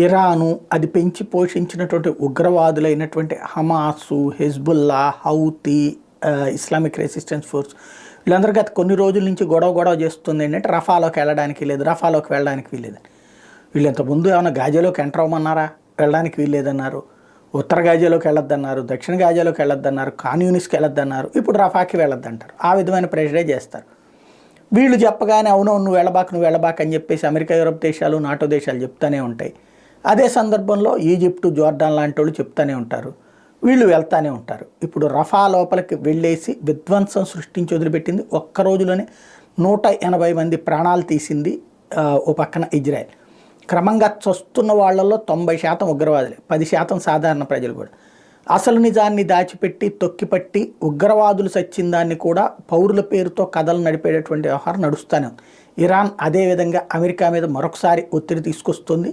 Iran అది పెంచి పోషించినటువంటి ఉగ్రవాదులైనటువంటి Hamas, Hezbollah, Houthi, Islamic resistance force వీళ్ళందరూ గత కొన్ని రోజుల నుంచి గొడవ చేస్తుంది ఏంటంటే రఫాలోకి వెళ్ళడానికి లేదు, రఫాలోకి వెళ్ళడానికి వీల్లేదని. వీళ్ళు ఇంతకుముందు ఏమైనా గాజాలోకి ఎంటర్ అవ్వమన్నారా? వెళ్ళడానికి వీల్లేదన్నారు. ఉత్తర గాజాలోకి వెళ్ళొద్దన్నారు, దక్షిణ గాజాలోకి వెళ్ళొద్దన్నారు, కాన్యూనిస్కి వెళ్ళొద్దన్నారు. ఇప్పుడు రఫాకి వెళ్ళొద్దంటారు. ఆ విధమైన ప్రెషరే చేస్తారు. వీళ్ళు చెప్పగానే అవునవును నువ్వు వెళ్ళబాక అని చెప్పేసి అమెరికా, యూరప్ దేశాలు, నాటో దేశాలు చెప్తూనే ఉంటాయి. అదే సందర్భంలో ఈజిప్టు, జోర్డాన్ లాంటి వాళ్ళు చెప్తూనే ఉంటారు, వీళ్ళు వెళ్తూనే ఉంటారు. ఇప్పుడు రఫా లోపలికి వెళ్ళేసి విధ్వంసం సృష్టించి వదిలిపెట్టింది. ఒక్క రోజులోనే 180 మంది ప్రాణాలు తీసింది. ఓ పక్కన ఇజ్రాయెల్. క్రమంగా చస్తున్న వాళ్ళల్లో 90% ఉగ్రవాదులే, 10% సాధారణ ప్రజలు కూడా. అసలు నిజాన్ని దాచిపెట్టి తొక్కిపట్టి ఉగ్రవాదులు సచ్చిన దాన్ని కూడా పౌరుల పేరుతో కథలు నడిపేటటువంటి వ్యవహారం నడుస్తూనే ఉంది. ఇరాన్ అదేవిధంగా అమెరికా మీద మరొకసారి ఒత్తిడి తీసుకొస్తుంది.